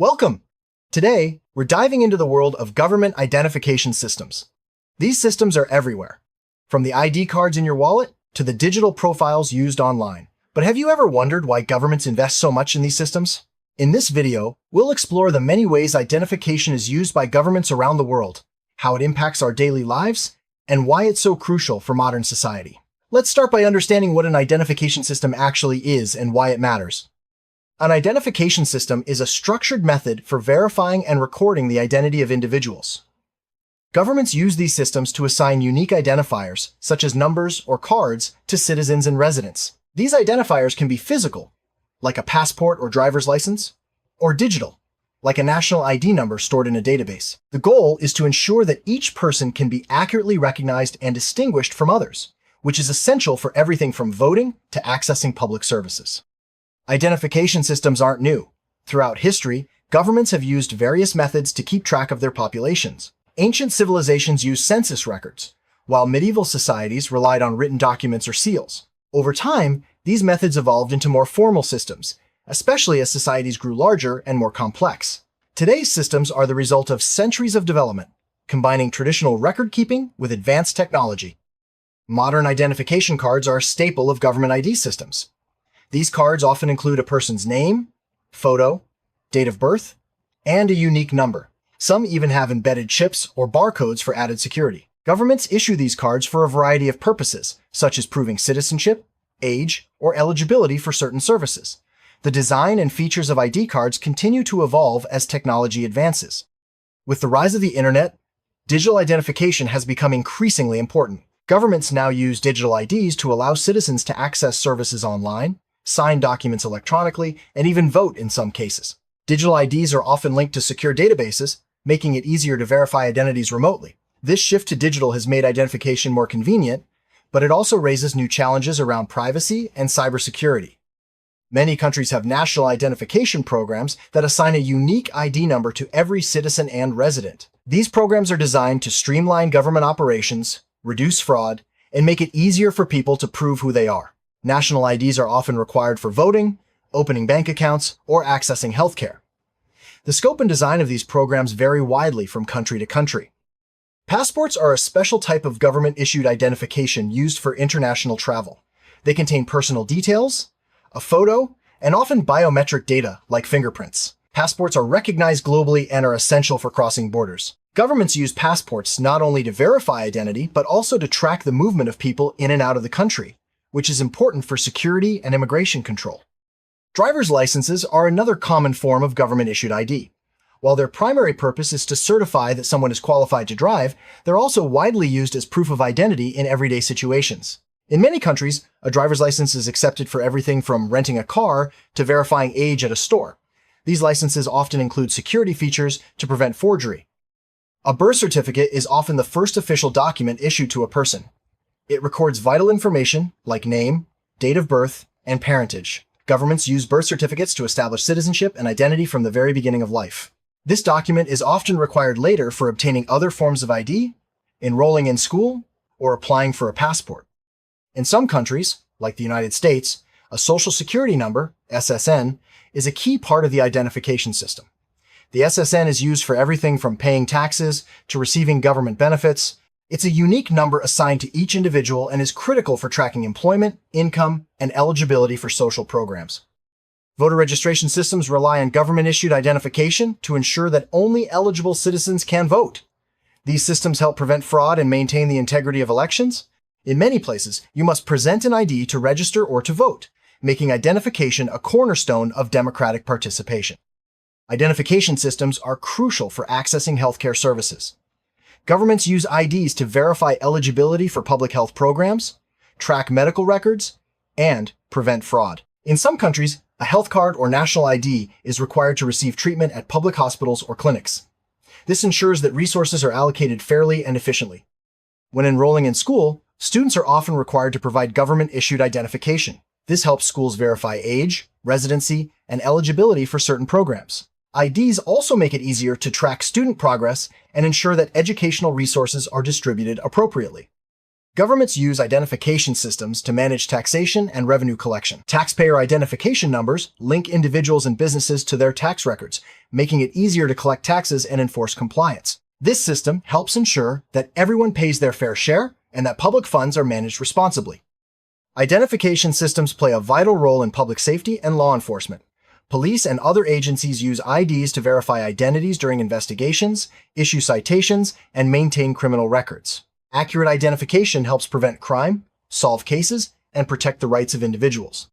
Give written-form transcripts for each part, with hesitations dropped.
Welcome! Today, we're diving into the world of government identification systems. These systems are everywhere, from the ID cards in your wallet to the digital profiles used online. But have you ever wondered why governments invest so much in these systems? In this video, we'll explore the many ways identification is used by governments around the world, how it impacts our daily lives, and why it's so crucial for modern society. Let's start by understanding what an identification system actually is and why it matters. An identification system is a structured method for verifying and recording the identity of individuals. Governments use these systems to assign unique identifiers, such as numbers or cards, to citizens and residents. These identifiers can be physical, like a passport or driver's license, or digital, like a national ID number stored in a database. The goal is to ensure that each person can be accurately recognized and distinguished from others, which is essential for everything from voting to accessing public services. Identification systems aren't new. Throughout history, governments have used various methods to keep track of their populations. Ancient civilizations used census records, while medieval societies relied on written documents or seals. Over time, these methods evolved into more formal systems, especially as societies grew larger and more complex. Today's systems are the result of centuries of development, combining traditional record-keeping with advanced technology. Modern identification cards are a staple of government ID systems. These cards often include a person's name, photo, date of birth, and a unique number. Some even have embedded chips or barcodes for added security. Governments issue these cards for a variety of purposes, such as proving citizenship, age, or eligibility for certain services. The design and features of ID cards continue to evolve as technology advances. With the rise of the internet, digital identification has become increasingly important. Governments now use digital IDs to allow citizens to access services online, sign documents electronically, and even vote in some cases. Digital IDs are often linked to secure databases, making it easier to verify identities remotely. This shift to digital has made identification more convenient, but it also raises new challenges around privacy and cybersecurity. Many countries have national identification programs that assign a unique ID number to every citizen and resident. These programs are designed to streamline government operations, reduce fraud, and make it easier for people to prove who they are. National IDs are often required for voting, opening bank accounts, or accessing healthcare. The scope and design of these programs vary widely from country to country. Passports are a special type of government-issued identification used for international travel. They contain personal details, a photo, and often biometric data like fingerprints. Passports are recognized globally and are essential for crossing borders. Governments use passports not only to verify identity, but also to track the movement of people in and out of the country, which is important for security and immigration control. Driver's licenses are another common form of government-issued ID. While their primary purpose is to certify that someone is qualified to drive, they're also widely used as proof of identity in everyday situations. In many countries, a driver's license is accepted for everything from renting a car to verifying age at a store. These licenses often include security features to prevent forgery. A birth certificate is often the first official document issued to a person. It records vital information like name, date of birth, and parentage. Governments use birth certificates to establish citizenship and identity from the very beginning of life. This document is often required later for obtaining other forms of ID, enrolling in school, or applying for a passport. In some countries, like the United States, a Social Security number, SSN, is a key part of the identification system. The SSN is used for everything from paying taxes to receiving government benefits. It's a unique number assigned to each individual and is critical for tracking employment, income, and eligibility for social programs. Voter registration systems rely on government-issued identification to ensure that only eligible citizens can vote. These systems help prevent fraud and maintain the integrity of elections. In many places, you must present an ID to register or to vote, making identification a cornerstone of democratic participation. Identification systems are crucial for accessing healthcare services. Governments use IDs to verify eligibility for public health programs, track medical records, and prevent fraud. In some countries, a health card or national ID is required to receive treatment at public hospitals or clinics. This ensures that resources are allocated fairly and efficiently. When enrolling in school, students are often required to provide government-issued identification. This helps schools verify age, residency, and eligibility for certain programs. IDs also make it easier to track student progress and ensure that educational resources are distributed appropriately. Governments use identification systems to manage taxation and revenue collection. Taxpayer identification numbers link individuals and businesses to their tax records, making it easier to collect taxes and enforce compliance. This system helps ensure that everyone pays their fair share and that public funds are managed responsibly. Identification systems play a vital role in public safety and law enforcement. Police and other agencies use IDs to verify identities during investigations, issue citations, and maintain criminal records. Accurate identification helps prevent crime, solve cases, and protect the rights of individuals.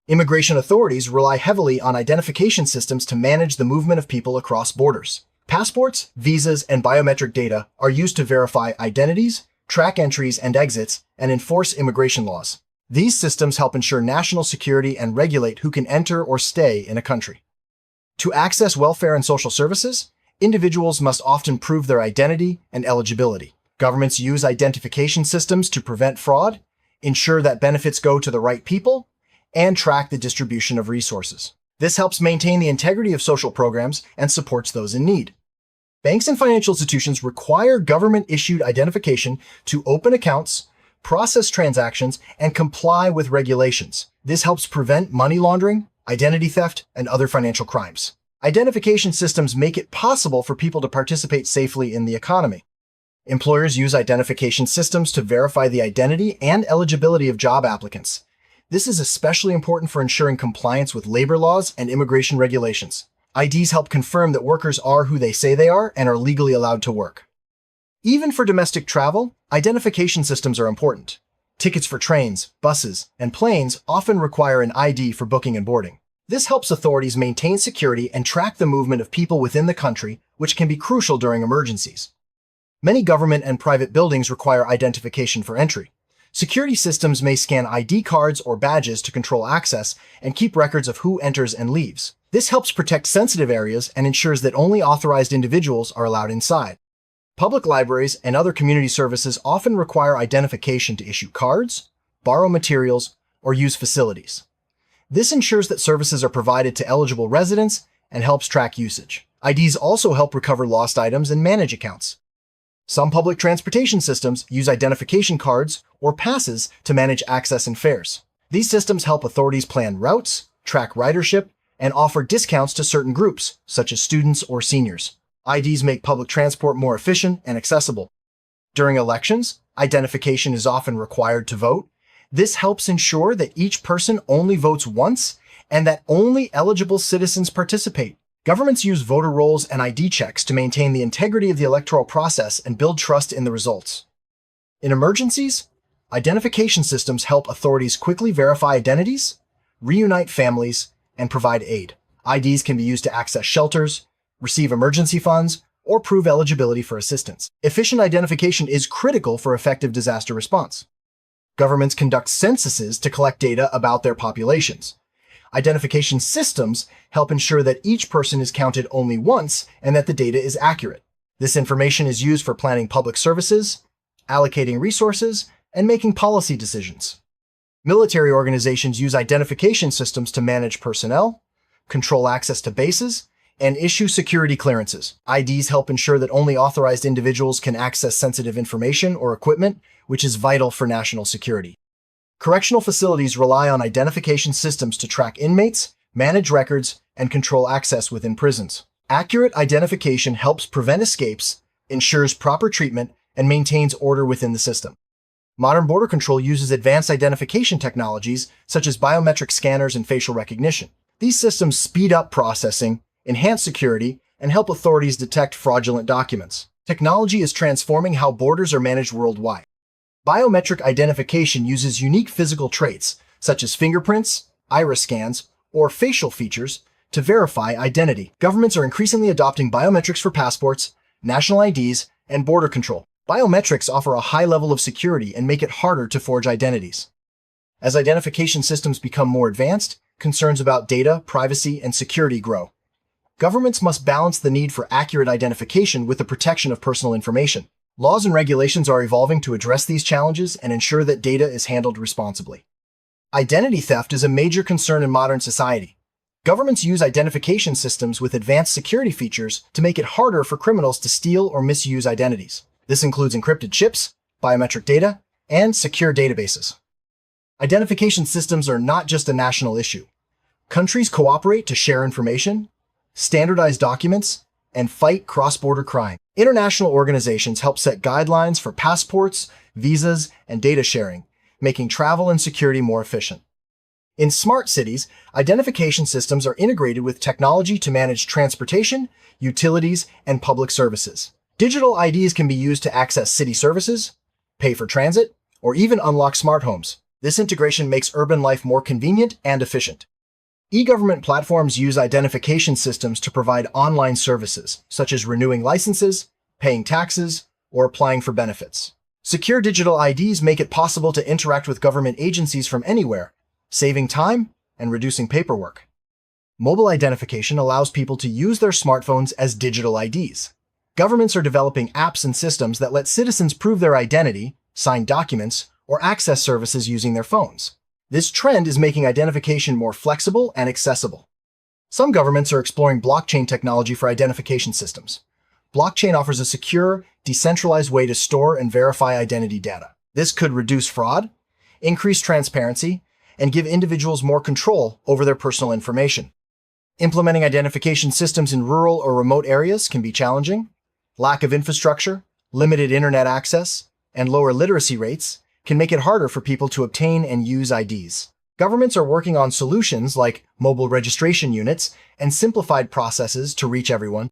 Immigration authorities rely heavily on identification systems to manage the movement of people across borders. Passports, visas, and biometric data are used to verify identities, track entries and exits, and enforce immigration laws. These systems help ensure national security and regulate who can enter or stay in a country. To access welfare and social services, individuals must often prove their identity and eligibility. Governments use identification systems to prevent fraud, ensure that benefits go to the right people, and track the distribution of resources. This helps maintain the integrity of social programs and supports those in need. Banks and financial institutions require government-issued identification to open accounts, process transactions, and comply with regulations. This helps prevent money laundering, identity theft, and other financial crimes. Identification systems make it possible for people to participate safely in the economy. Employers use identification systems to verify the identity and eligibility of job applicants. This is especially important for ensuring compliance with labor laws and immigration regulations. IDs help confirm that workers are who they say they are and are legally allowed to work. Even for domestic travel, identification systems are important. Tickets for trains, buses, and planes often require an ID for booking and boarding. This helps authorities maintain security and track the movement of people within the country, which can be crucial during emergencies. Many government and private buildings require identification for entry. Security systems may scan ID cards or badges to control access and keep records of who enters and leaves. This helps protect sensitive areas and ensures that only authorized individuals are allowed inside. Public libraries and other community services often require identification to issue cards, borrow materials, or use facilities. This ensures that services are provided to eligible residents and helps track usage. IDs also help recover lost items and manage accounts. Some public transportation systems use identification cards or passes to manage access and fares. These systems help authorities plan routes, track ridership, and offer discounts to certain groups, such as students or seniors. IDs make public transport more efficient and accessible. During elections, identification is often required to vote. This helps ensure that each person only votes once and that only eligible citizens participate. Governments use voter rolls and ID checks to maintain the integrity of the electoral process and build trust in the results. In emergencies, identification systems help authorities quickly verify identities, reunite families, and provide aid. IDs can be used to access shelters, receive emergency funds, or prove eligibility for assistance. Efficient identification is critical for effective disaster response. Governments conduct censuses to collect data about their populations. Identification systems help ensure that each person is counted only once and that the data is accurate. This information is used for planning public services, allocating resources, and making policy decisions. Military organizations use identification systems to manage personnel, control access to bases, and issue security clearances. IDs help ensure that only authorized individuals can access sensitive information or equipment, which is vital for national security. Correctional facilities rely on identification systems to track inmates, manage records, and control access within prisons. Accurate identification helps prevent escapes, ensures proper treatment, and maintains order within the system. Modern border control uses advanced identification technologies such as biometric scanners and facial recognition. These systems speed up processing, enhance security, and help authorities detect fraudulent documents. Technology is transforming how borders are managed worldwide. Biometric identification uses unique physical traits, such as fingerprints, iris scans, or facial features, to verify identity. Governments are increasingly adopting biometrics for passports, national IDs, and border control. Biometrics offer a high level of security and make it harder to forge identities. As identification systems become more advanced, concerns about data, privacy, and security grow. Governments must balance the need for accurate identification with the protection of personal information. Laws and regulations are evolving to address these challenges and ensure that data is handled responsibly. Identity theft is a major concern in modern society. Governments use identification systems with advanced security features to make it harder for criminals to steal or misuse identities. This includes encrypted chips, biometric data, and secure databases. Identification systems are not just a national issue. Countries cooperate to share information, standardize documents, and fight cross-border crime. International organizations help set guidelines for passports, visas, and data sharing, making travel and security more efficient. In smart cities, identification systems are integrated with technology to manage transportation, utilities, and public services. Digital IDs can be used to access city services, pay for transit, or even unlock smart homes. This integration makes urban life more convenient and efficient. E-government platforms use identification systems to provide online services, such as renewing licenses, paying taxes, or applying for benefits. Secure digital IDs make it possible to interact with government agencies from anywhere, saving time and reducing paperwork. Mobile identification allows people to use their smartphones as digital IDs. Governments are developing apps and systems that let citizens prove their identity, sign documents, or access services using their phones. This trend is making identification more flexible and accessible. Some governments are exploring blockchain technology for identification systems. Blockchain offers a secure, decentralized way to store and verify identity data. This could reduce fraud, increase transparency, and give individuals more control over their personal information. Implementing identification systems in rural or remote areas can be challenging. Lack of infrastructure, limited internet access, and lower literacy rates can make it harder for people to obtain and use IDs. Governments are working on solutions like mobile registration units and simplified processes to reach everyone.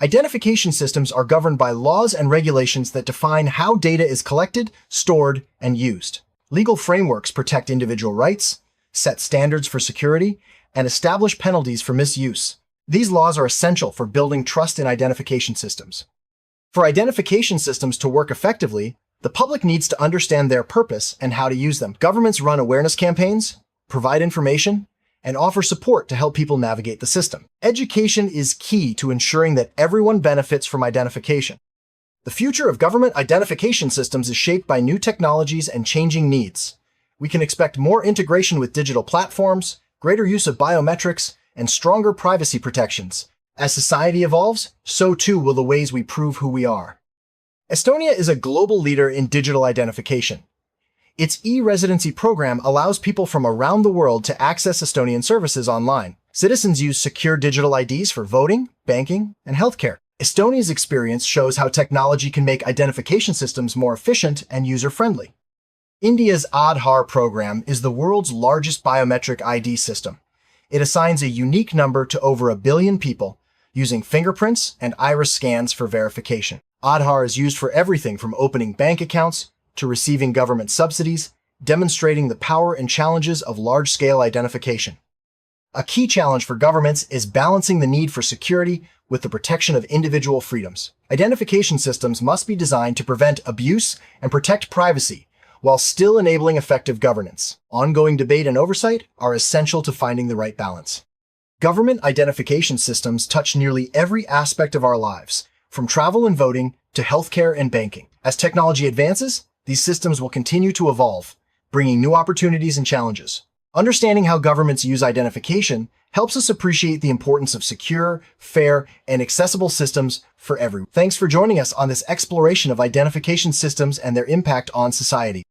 Identification systems are governed by laws and regulations that define how data is collected, stored, and used. Legal frameworks protect individual rights, set standards for security, and establish penalties for misuse. These laws are essential for building trust in identification systems. For identification systems to work effectively, the public needs to understand their purpose and how to use them. Governments run awareness campaigns, provide information, and offer support to help people navigate the system. Education is key to ensuring that everyone benefits from identification. The future of government identification systems is shaped by new technologies and changing needs. We can expect more integration with digital platforms, greater use of biometrics, and stronger privacy protections. As society evolves, so too will the ways we prove who we are. Estonia is a global leader in digital identification. Its e-residency program allows people from around the world to access Estonian services online. Citizens use secure digital IDs for voting, banking, and healthcare. Estonia's experience shows how technology can make identification systems more efficient and user-friendly. India's Aadhaar program is the world's largest biometric ID system. It assigns a unique number to over 1 billion people, using fingerprints and iris scans for verification. Aadhaar is used for everything from opening bank accounts to receiving government subsidies, demonstrating the power and challenges of large-scale identification. A key challenge for governments is balancing the need for security with the protection of individual freedoms. Identification systems must be designed to prevent abuse and protect privacy, while still enabling effective governance. Ongoing debate and oversight are essential to finding the right balance. Government identification systems touch nearly every aspect of our lives, from travel and voting to healthcare and banking. As technology advances, these systems will continue to evolve, bringing new opportunities and challenges. Understanding how governments use identification helps us appreciate the importance of secure, fair, and accessible systems for everyone. Thanks for joining us on this exploration of identification systems and their impact on society.